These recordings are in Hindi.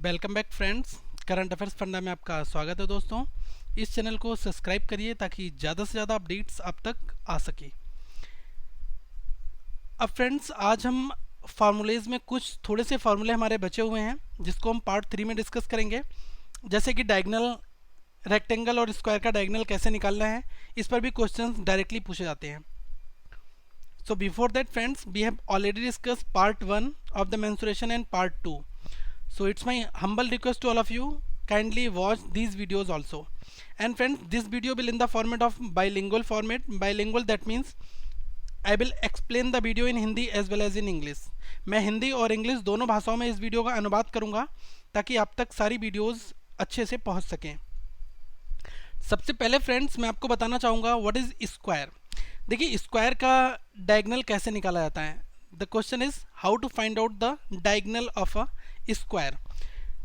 Welcome back friends. Current affairs funda में आपका स्वागत है दोस्तों। इस चैनल को सब्सक्राइब करिए ताकि ज़्यादा से ज़्यादा अपडेट्स आप तक आ सके। अब फ्रेंड्स आज हम फार्मूलेज में कुछ थोड़े से फार्मूले हमारे बचे हुए हैं जिसको हम पार्ट 3 में डिस्कस करेंगे। जैसे कि डायगोनल, रेक्टेंगल और स्क्वायर का डायगोनल कैसे निकालना है, इस पर भी क्वेश्चंस डायरेक्टली पूछे जाते हैं। So before that friends, we have already discussed part 1 of the mensuration and part 2. So it's my humble request to all of you, kindly watch these videos also. And friends, this video will in the format of bilingual format. Bilingual that means I will explain the video in Hindi as well as in English. मैं हिंदी और इंग्लिश दोनों भाषाओं में इस वीडियो का अनुवाद करूंगा ताकि आप तक सारी वीडियोस अच्छे से पहुंच सकें। सबसे पहले फ्रेंड्स मैं आपको बताना चाहूँगा व्हाट इज़ स्क्वायर। देखिए स्क्वायर का डायगोनल कैसे निकाला जाता है। The question is how to find out the diagonal of a square.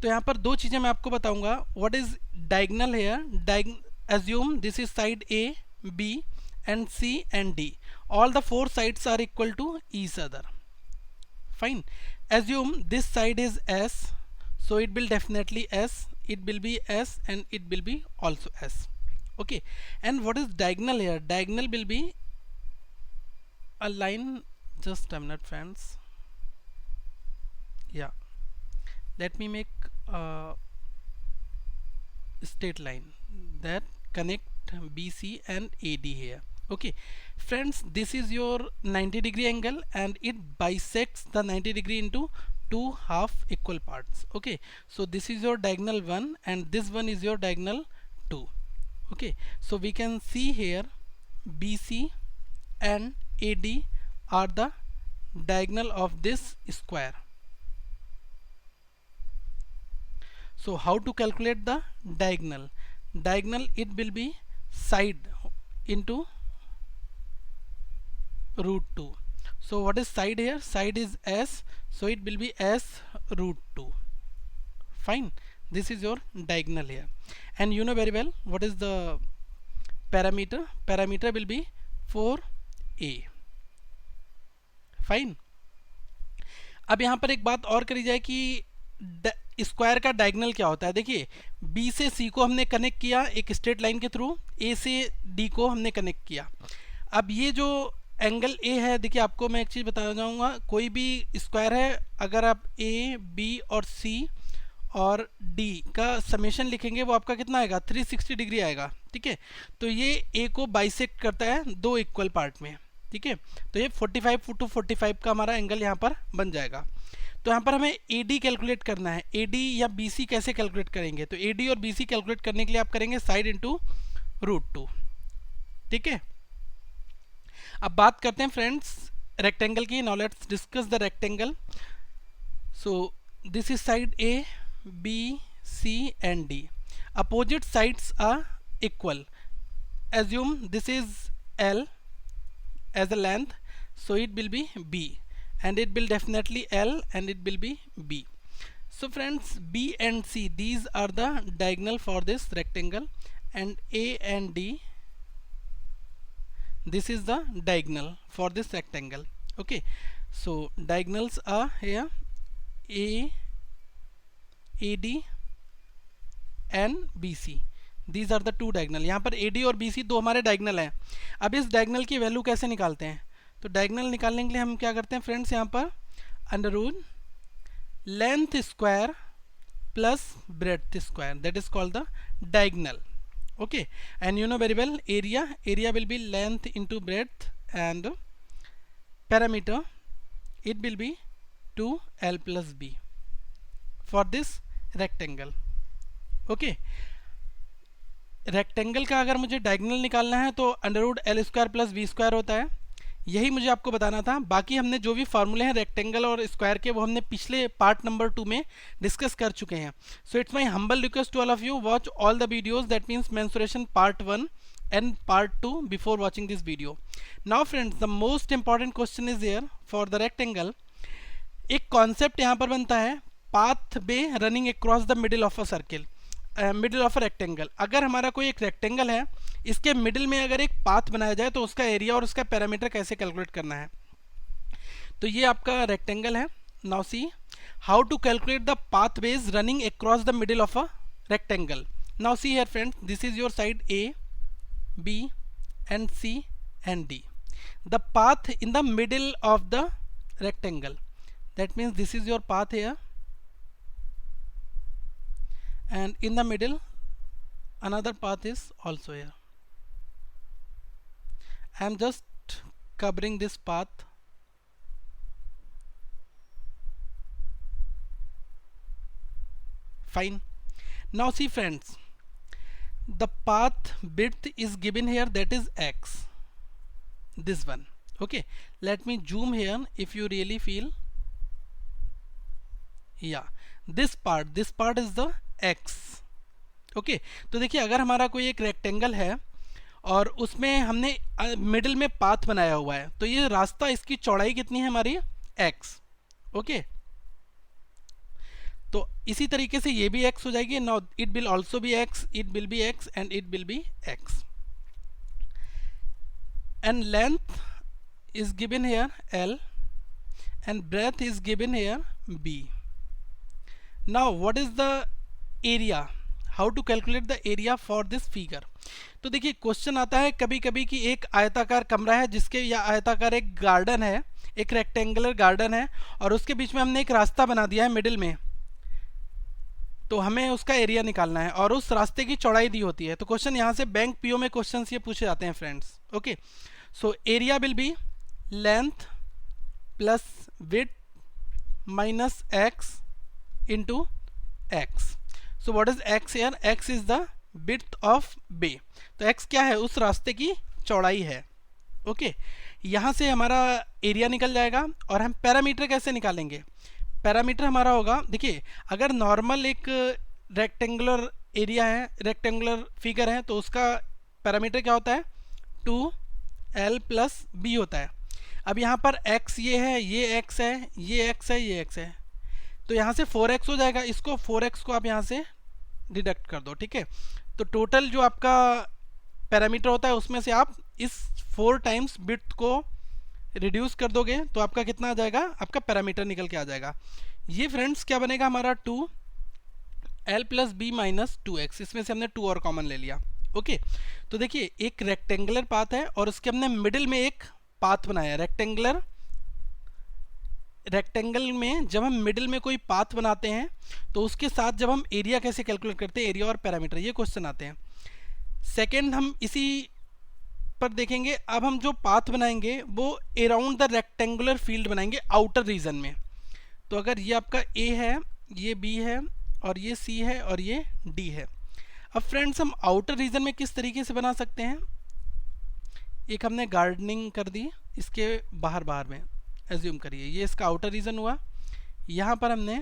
तो यहाँ पर दो चीज़ें मैं आपको बताऊंगा। What is diagonal here, assume this is side A, B and C and D. All the four sides are equal to each other. Fine. Assume this side is S, so it will definitely s, it will be s and it will be also s. Okay, and what is diagonal here? Diagonal will be a line, just a minute friends, yeah, let me make a straight line that connect BC and AD here. Okay friends, this is your 90-degree angle and it bisects the 90 degree into two half equal parts. Okay, so this is your diagonal 1 and this one is your diagonal 2. Okay, so we can see here BC and AD are the diagonal of this square. So how to calculate the diagonal? Diagonal, it will be side into root 2. So what is side here? Side is s, so it will be s root 2. Fine, this is your diagonal here. And you know very well what is the parameter. Parameter will be 4a. Fine. अब यहाँ पर एक बात और करी जाए कि स्क्वायर का डायगोनल क्या होता है। देखिए बी से सी को हमने कनेक्ट किया एक स्ट्रेट लाइन के थ्रू, ए से डी को हमने कनेक्ट किया। अब ये जो एंगल ए है, देखिए आपको मैं एक चीज़ बताना चाहूँगा, कोई भी स्क्वायर है अगर आप ए, बी और सी और डी का समेशन लिखेंगे वो आपका कितना आएगा, 360 डिग्री आएगा। ठीक है, तो ये ए को बाइसेक्ट करता है दो इक्वल पार्ट में। ठीक है, तो ये 45 टू 45 का हमारा एंगल यहाँ पर बन जाएगा। तो यहाँ पर हमें ए डी कैलकुलेट करना है। ए डी या बी सी कैसे कैलकुलेट करेंगे, तो ए डी और बी सी कैलकुलेट करने के लिए आप करेंगे साइड इंटू रूट 2। ठीक है, अब बात करते हैं फ्रेंड्स रेक्टेंगल की। Now let's discuss the rectangle. So this is side A, B, C and D. Opposite sides are equal. Assume this is L as a length, so it will be b and it will definitely l and it will be b. So friends, b and c, these are the diagonal for this rectangle, and a and d, this is the diagonal for this rectangle. Okay, so diagonals are here a, ad and bc. These are the two diagonal. यहाँ पर AD और BC दो हमारे डायगोनल हैं। अब इस डायगोनल की वैल्यू कैसे निकालते हैं, तो डायगोनल निकालने के लिए हम क्या करते हैं फ्रेंड्स, यहाँ पर under root length square plus breadth square, that is called the diagonal. Okay, and you know very well area, area will be length into breadth and parameter it will be 2l plus b for this rectangle. Okay, rectangle का अगर मुझे डायगोनल निकालना है तो under root L square plus B square होता है। यही मुझे आपको बताना था। बाकी हमने जो भी फार्मूले हैं रेक्टेंगल और स्क्वायर के वो हमने पिछले पार्ट नंबर 2 में डिस्कस कर चुके हैं। So it's my humble request to all of you, watch all the videos, that means mensuration part 1 and part 2 before watching this video. Now friends, the most important question is there for the rectangle. एक कॉन्सेप्ट यहाँ पर बनता है, pathway running across the middle of a circle, middle of a rectangle. अगर हमारा कोई एक रेक्टेंगल है, इसके मिडिल में अगर एक पाथ बनाया जाए तो उसका एरिया और उसका पैरामीटर कैसे कैलकुलेट करना है। तो ये आपका रेक्टेंगल है। Now see how to calculate the pathways running across the middle of a rectangle. Now see here friends, this is your side A, B and C and D. The path in the middle of the rectangle, that means this is your path here, and in the middle another path is also here. I am just covering this path. Fine. Now see friends, the path width is given here, that is x, this one. Okay, let me zoom here if you really feel. Yeah, this part is the x. Okay तो देखिए, अगर हमारा कोई एक रेक्टेंगल है और उसमें हमने मिडिल में पाथ बनाया हुआ है, तो ये रास्ता, इसकी चौड़ाई कितनी है हमारी, x. ओके, तो इसी तरीके से ये भी x हो जाएगी. Now it will also be x, it will B x and it will B x. And length is given here L and breadth is given here B. Now what is the area? How to calculate the area for this figure? तो देखिए, क्वेश्चन आता है कभी कभी कि एक आयताकार कमरा है जिसके, या आयताकार एक गार्डन है, एक रेक्टेंगुलर गार्डन है, और उसके बीच में हमने एक रास्ता बना दिया है मिडिल में, तो हमें उसका एरिया निकालना है और उस रास्ते की चौड़ाई दी होती है. तो क्वेश्चन यहाँ से बैंक पीओ में क्वेश्चन ये पूछे जाते हैं friends. Okay, so area will B length plus width minus x into x. So what is x here? X is the width of B. तो x क्या है, उस रास्ते की चौड़ाई है. ओके, यहाँ से हमारा एरिया निकल जाएगा. और हम पैरामीटर कैसे निकालेंगे? पैरामीटर हमारा होगा, देखिए अगर नॉर्मल एक रेक्टेंगुलर एरिया है, रेक्टेंगुलर फिगर है, तो उसका पैरामीटर क्या होता है, 2l प्लस b होता है. अब यहाँ पर x ये है, ये x है, ये x है, ये x है, तो यहाँ से 4x हो जाएगा. इसको 4x को आप यहाँ से डिडक्ट कर दो. ठीक है, तो टोटल जो आपका पैरामीटर होता है उसमें से आप इस 4 टाइम्स विड्थ को रिड्यूस कर दोगे तो आपका कितना आ जाएगा, आपका पैरामीटर निकल के आ जाएगा. ये फ्रेंड्स क्या बनेगा हमारा, 2l plus B minus 2x. इसमें से हमने 2 और कॉमन ले लिया. ओके, तो देखिए एक रेक्टेंगुलर पाथ है और उसके हमने मिडिल में एक पाथ बनाया. रेक्टेंगल में जब हम मिडिल में कोई पाथ बनाते हैं तो उसके साथ जब हम एरिया कैसे कैलकुलेट करते हैं, एरिया और पैरामीटर, ये क्वेश्चन आते हैं. सेकंड हम इसी पर देखेंगे. अब हम जो पाथ बनाएंगे वो अराउंड द रेक्टेंगुलर फील्ड बनाएंगे आउटर रीजन में. तो अगर ये आपका ए है, ये बी है और ये सी है और ये डी है. अब फ्रेंड्स हम आउटर रीजन में किस तरीके से बना सकते हैं, एक हमने गार्डनिंग कर दी इसके बाहर बाहर में, एज्यूम करिए ये इसका आउटर रीजन हुआ. यहाँ पर हमने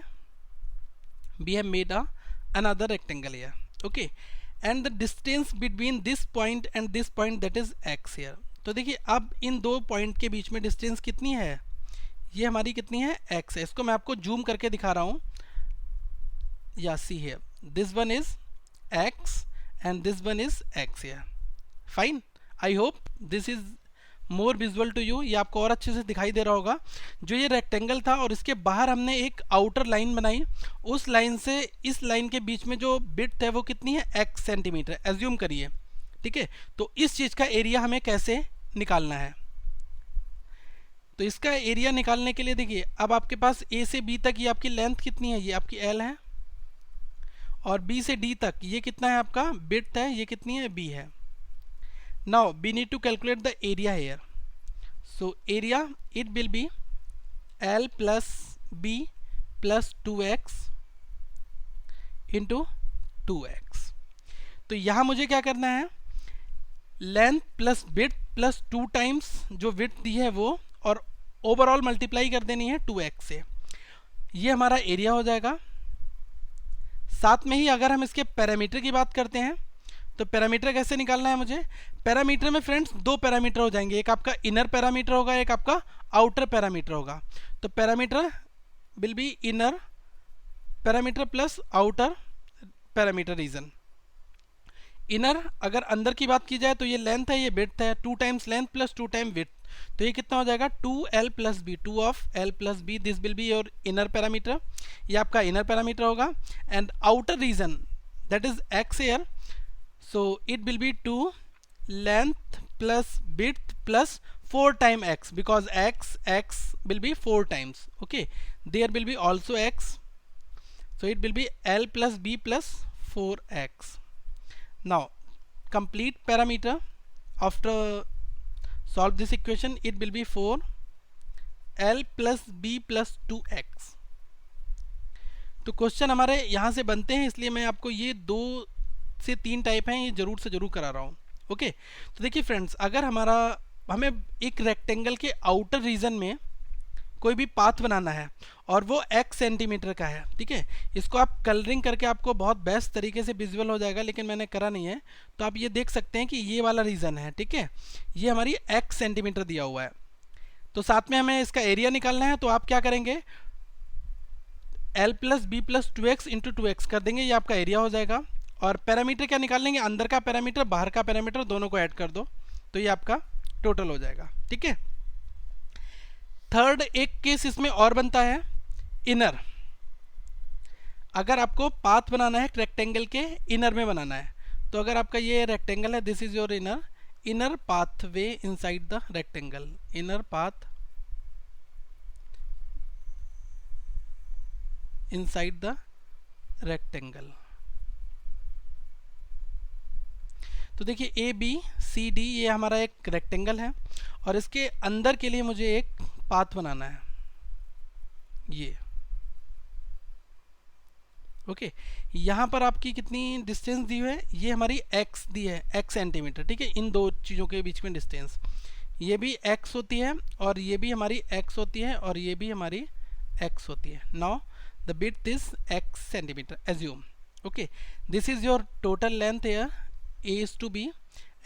we have made another rectangle here. Okay, and the distance between this point and this point, that is x here. तो देखिए अब इन दो पॉइंट के बीच में डिस्टेंस कितनी है, ये हमारी कितनी है, x है. इसको मैं आपको जूम करके दिखा रहा हूँ. या see here, this one is x and this one is x here. Fine. I hope this is more visual to you. ये आपको और अच्छे से दिखाई दे रहा होगा. जो ये रेक्टेंगल था और इसके बाहर हमने एक आउटर लाइन बनाई, उस लाइन से इस लाइन के बीच में जो विड्थ है वो कितनी है, x सेंटीमीटर एज्यूम करिए. ठीक है, तो इस चीज़ का एरिया हमें कैसे निकालना है. तो इसका एरिया निकालने के लिए देखिए, अब आपके पास a से b तक ये आपकी लेंथ कितनी है, ये आपकी l है, और b से d तक ये कितना है आपका विड्थ है, ये कितनी है, b है. Now we need to calculate the area here. So area it will be l plus b plus 2x into 2x. तो यहाँ मुझे क्या करना है, length plus width plus 2 times जो विड्थ दी है वो, और ओवरऑल मल्टीप्लाई कर देनी है 2x से. ये हमारा एरिया हो जाएगा. साथ में ही अगर हम इसके पैरामीटर की बात करते हैं तो पैरामीटर कैसे निकालना है मुझे, पैरामीटर में फ्रेंड्स 2 पैरामीटर हो जाएंगे, एक आपका इनर पैरामीटर होगा, एक आपका आउटर पैरामीटर होगा. तो parameter will be inner parameter plus outer parameter region. Inner अगर अंदर की बात की जाए तो ये लेंथ है, ये विड्थ है, 2 times length plus 2 time width, तो ये कितना हो जाएगा 2l plus B, 2 of l plus B, this will be your inner parameter, ये आपका इनर पैरामीटर होगा। And outer region that is x here, so it will be 2 length plus width plus 4 time x, because x will be 4 times, okay, there will be also x, so it will be l plus b plus 4x. Now complete parameter after solve this equation, it will be 4 l plus b plus 2x. तो क्वेश्चन हमारे यहाँ से बनते हैं, इसलिए मैं आपको ये 2 से 3 टाइप हैं, ये जरूर से जरूर करा रहा हूँ। ओके तो देखिए फ्रेंड्स, अगर हमें एक रेक्टेंगल के आउटर रीजन में कोई भी पाथ बनाना है और वो x सेंटीमीटर का है, ठीक है, इसको आप कलरिंग करके आपको बहुत बेस्ट तरीके से विजुअल हो जाएगा, लेकिन मैंने करा नहीं है। तो आप ये देख सकते हैं कि ये वाला रीजन है, ठीक है, ये हमारी x सेंटीमीटर दिया हुआ है। तो साथ में हमें इसका एरिया निकालना है, तो आप क्या करेंगे, l plus B plus 2x into 2x कर देंगे, ये आपका एरिया हो जाएगा। और पैरामीटर क्या निकाल लेंगे, अंदर का पैरामीटर बाहर का पैरामीटर दोनों को ऐड कर दो, तो ये आपका टोटल हो जाएगा, ठीक है। थर्ड एक केस इसमें और बनता है, इनर। अगर आपको पाथ बनाना है रेक्टेंगल के इनर में बनाना है, तो अगर आपका ये रेक्टेंगल है, this is your inner pathway inside the rectangle, inner path inside the rectangle. तो देखिए ए बी सी डी ये हमारा एक रेक्टेंगल है और इसके अंदर के लिए मुझे एक पाथ बनाना है, ये ओके। यहाँ पर आपकी कितनी डिस्टेंस दी हुई है, ये हमारी x दी है, x सेंटीमीटर, ठीक है। इन दो चीज़ों के बीच में डिस्टेंस ये भी x होती है और ये भी हमारी x होती है और ये भी हमारी x होती है। Now the width is x centimetre, assume, okay. This is your total length here, a is to b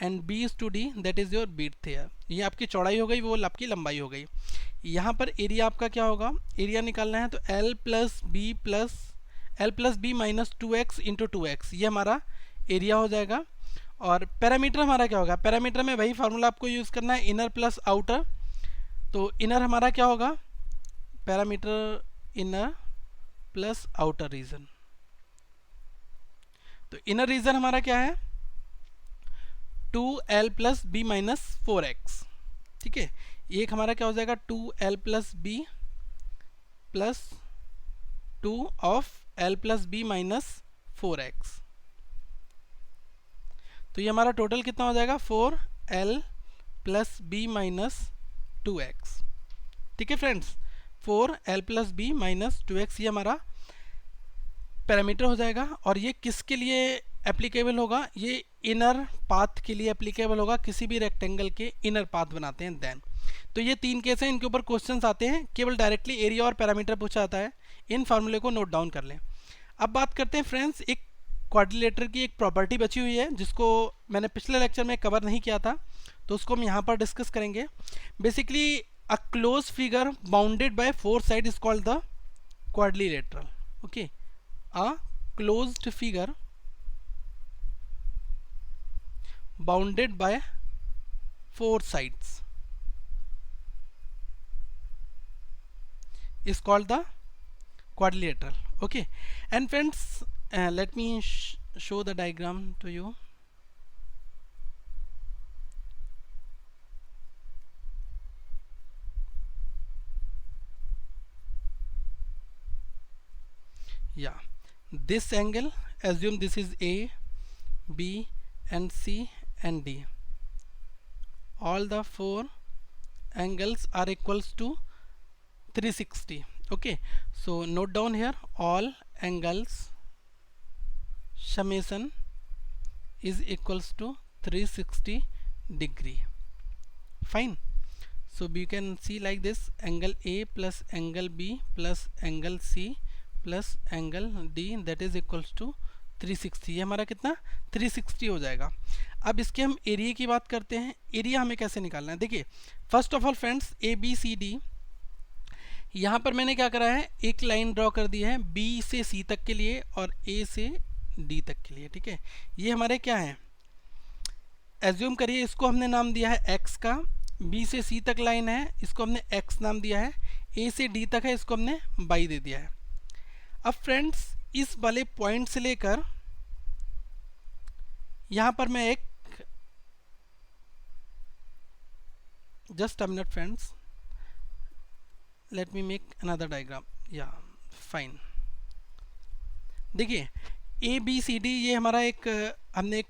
and b is to d, that is your width here। ये आपकी चौड़ाई हो गई, वो आपकी लंबाई हो गई। यहाँ पर एरिया आपका क्या होगा, एरिया निकालना है तो l plus B minus 2x into 2x, ये हमारा एरिया हो जाएगा। और पैरामीटर हमारा क्या होगा, पैरामीटर में वही फार्मूला आपको यूज़ करना है, इनर प्लस आउटर। तो इनर हमारा क्या होगा, parameter inner plus outer region. तो इनर रीजन हमारा क्या है, 2l plus B minus 4x, ठीक है। एक हमारा क्या हो जाएगा, 2l plus B plus 2 of l plus B minus 4x। तो ये हमारा टोटल कितना हो जाएगा, 4l plus B minus 2x, ठीक है friends. 4l plus B minus 2x ये हमारा पैरामीटर हो जाएगा। और ये किसके लिए एप्लीकेबल होगा, ये इनर पाथ के लिए एप्लीकेबल होगा, किसी भी रेक्टेंगल के इनर पाथ बनाते हैं देन। तो ये 3 केस हैं, इनके ऊपर क्वेश्चंस आते हैं, केवल डायरेक्टली एरिया और पैरामीटर पूछा जाता है। इन फार्मूले को नोट डाउन कर लें। अब बात करते हैं फ्रेंड्स, एक क्वाड्रिलेटर की एक प्रॉपर्टी बची हुई है जिसको मैंने पिछले लेक्चर में कवर नहीं किया था, तो उसको हम यहाँ पर डिस्कस करेंगे। Basically a close figure bounded by 4 side is called the quadrilateral, okay. A closed figure bounded by 4 sides is called the quadrilateral, okay। And friends, let me show the diagram to you। Yeah, this angle, assume this is A, B and C and D. All the 4 angles are equals to 360, okay। So note down here, all angles summation is equals to 360 degree, fine। So we can see like this, angle A plus angle B plus angle C plus angle D, that is equals to 360। ये हमारा कितना 360 हो जाएगा। अब इसके हम एरिया की बात करते हैं। एरिया हमें कैसे निकालना है, देखिए first of all friends, A B C D, यहाँ पर मैंने क्या करा है, एक लाइन ड्रॉ कर दी है बी से सी तक के लिए और ए से डी तक के लिए, ठीक है। ये हमारे क्या है, एज्यूम करिए इसको हमने नाम दिया है एक्स का, बी से सी तक लाइन है, इसको हमने एक्स नाम दिया है। ए से डी तक है, इसको हमने वाई दे दिया है। अब फ्रेंड्स इस वाले पॉइंट से लेकर यहाँ पर मैं एक, just a minute friends, let me make another diagram, या फाइन। देखिए ए बी सी डी ये हमारा एक हमने एक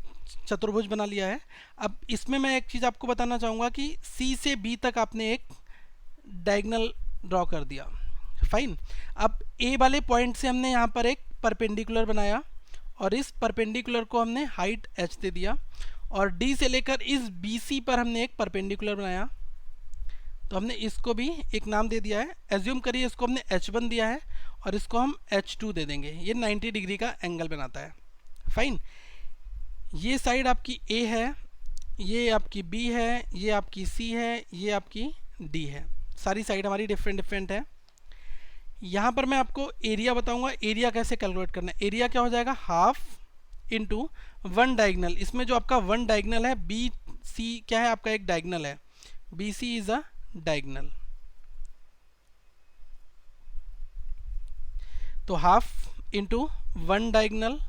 चतुर्भुज बना लिया है। अब इसमें मैं एक चीज़ आपको बताना चाहूँगा कि सी से बी तक आपने एक डायगोनल ड्रॉ कर दिया, फाइन। अब ए वाले पॉइंट से हमने यहाँ पर एक परपेंडिकुलर बनाया और इस परपेंडिकुलर को हमने हाइट h दे दिया, और डी से लेकर इस बी सी पर हमने एक परपेंडिकुलर बनाया, तो हमने इसको भी एक नाम दे दिया है। एज्यूम करिए इसको हमने h1 दिया है और इसको हम h2 दे देंगे। ये 90 डिग्री का एंगल बनाता है, फाइन। ये साइड आपकी A है, ये आपकी B है, ये आपकी C है, ये आपकी D है। सारी साइड हमारी डिफरेंट डिफरेंट है। यहाँ पर मैं आपको एरिया बताऊंगा, एरिया कैसे कैलकुलेट करना है। एरिया क्या हो जाएगा, हाफ इंटू वन डायगनल। इसमें जो आपका वन डायगनल है, बी सी क्या है, आपका एक डायगनल है, B C is a diagonal, तो half into one diagonal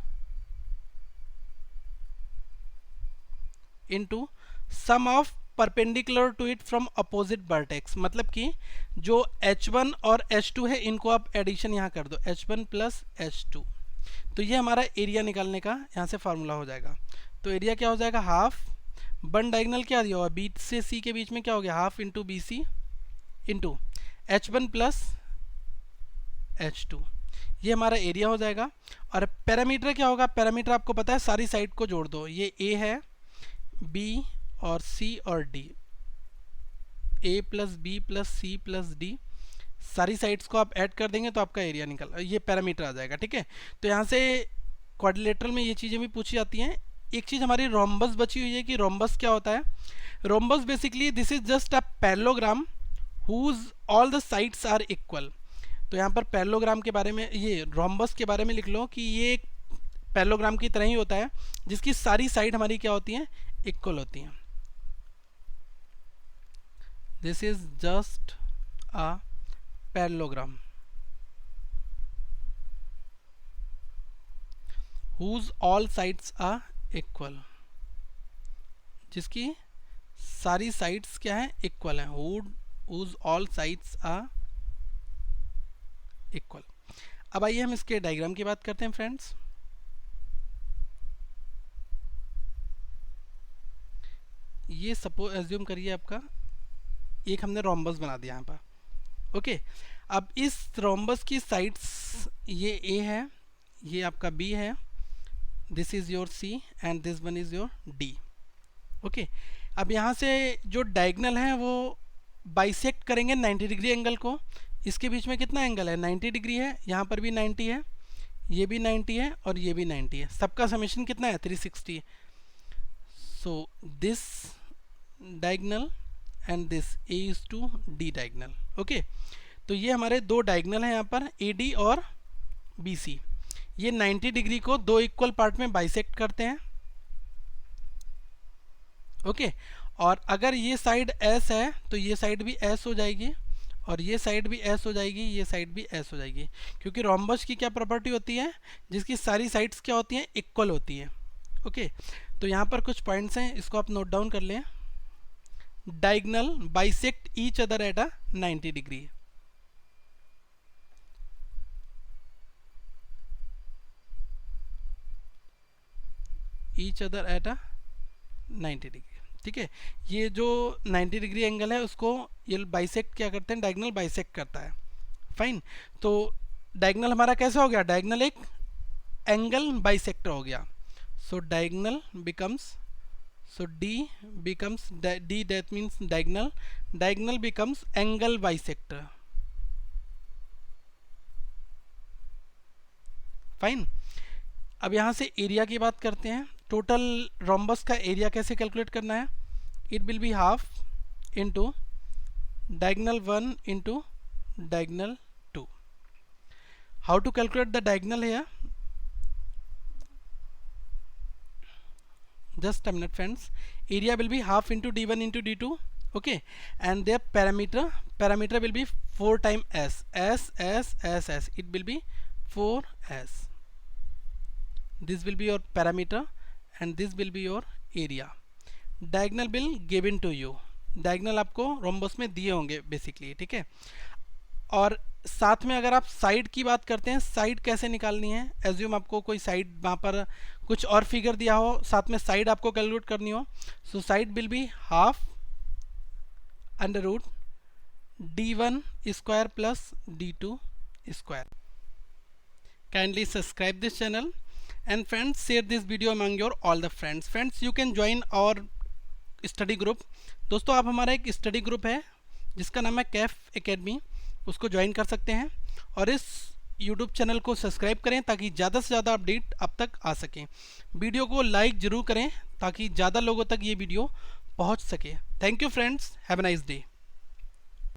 into sum of perpendicular to it from opposite vertex. मतलब कि जो h1 और h2 है इनको आप एडिशन यहाँ कर दो, h1 प्लस h2, तो ये हमारा एरिया निकालने का यहाँ से फार्मूला हो जाएगा। तो एरिया क्या हो जाएगा, हाफ, वन डायगनल क्या दिया हुआ, बी से सी के बीच में क्या हो गया, half into B C into h1 plus h2, ये हमारा एरिया हो जाएगा। और पैरामीटर क्या होगा, पैरामीटर आपको पता है, सारी साइड को जोड़ दो। ये a है, b और c और d, a plus B plus C plus D, सारी साइड्स को आप ऐड कर देंगे तो आपका एरिया निकल, ये पैरामीटर आ जाएगा, ठीक है। तो यहाँ से क्वाड्रिलेटरल में ये चीज़ें भी पूछी जाती हैं। एक चीज़ हमारी रोम्बस बची हुई है कि रोम्बस क्या होता है। Rhombus basically this is just a parallelogram whose all the sides are equal. तो यहाँ पर पैरेललोग्राम के बारे में, ये रोम्बस के बारे में लिख लो कि ये एक पैरेललोग्राम की तरह ही होता है जिसकी सारी साइड हमारी क्या होती हैं, इक्वल होती हैं। This is just a parallelogram whose all sides are equal, जिसकी सारी साइड्स क्या है, इक्वल हैं, whose all sides are equal। अब आइए हम इसके डायग्राम की बात करते हैं फ्रेंड्स। ये सपोज एज्यूम करिए आपका एक हमने रोम्बस बना दिया यहाँ पर, ओके। अब इस रोम्बस की साइड्स, ये A है, ये आपका B है, this is your C and this one is your D, okay. अब यहाँ से जो डायगनल है वो बाइसेक्ट करेंगे 90 डिग्री एंगल को। इसके बीच में कितना एंगल है, 90 डिग्री है, यहाँ पर भी 90 है, ये भी 90 है और ये भी 90 है, सबका समेशन कितना है, 360। So this diagonal and this A is to D diagonal, okay. तो ये हमारे दो डायगनल हैं यहाँ पर, AD और BC। ये 90 डिग्री को दो इक्वल पार्ट में बाइसेक्ट करते हैं, ओके। और अगर ये साइड S है तो ये साइड भी S हो जाएगी और ये साइड भी S हो जाएगी, ये साइड भी S हो जाएगी, क्योंकि रोम्बस की क्या प्रॉपर्टी होती है, जिसकी सारी साइड्स क्या होती हैं, इक्वल होती हैं, ओके। तो यहाँ पर कुछ पॉइंट्स हैं, इसको आप नोट डाउन कर लें। Diagonal bisect each other at a 90 degree, each other at a 90 degree, ठीक है। ये जो 90 डिग्री एंगल है उसको ये बाइसेक्ट क्या करते हैं, डायगनल बाइसेक्ट करता है, फाइन। तो डायगनल हमारा कैसा हो गया, डायगनल एक एंगल बाइसेक्टर हो गया। So diagonal becomes, so D becomes D, that means diagonal, diagonal becomes angle bisector, फाइन। अब यहाँ से एरिया की बात करते हैं। टोटल रोम्बस का एरिया कैसे कैलकुलेट करना है, it will be half into diagonal 1 into diagonal 2। How to calculate the diagonal है, just a minute friends, area will be half into d1 into d2 okay, and their parameter will be 4 times s, it will be 4s. This will be your parameter and this will be your area. Diagonal will given to you, diagonal आपको रोम्बस में दिए होंगे बेसिकली, ठीक है। और साथ में अगर आप साइड की बात करते हैं, साइड कैसे निकालनी है, एज्यूम आपको कोई साइड वहाँ पर कुछ और फिगर दिया हो, साथ में साइड आपको कैलकुलेट करनी हो, so side will be half under root d1 square plus d2 square. Kindly subscribe this channel and friends share this video among your all the friends. Friends you can join our study group. दोस्तों आप हमारा एक स्टडी ग्रुप है जिसका नाम है कैफ एकेडमी, उसको ज्वाइन कर सकते हैं और इस यूट्यूब चैनल को सब्सक्राइब करें ताकि ज़्यादा से ज़्यादा अपडेट अब तक आ सकें। वीडियो को लाइक ज़रूर करें ताकि ज़्यादा लोगों तक ये वीडियो पहुंच सके। Thank you friends, have a nice day.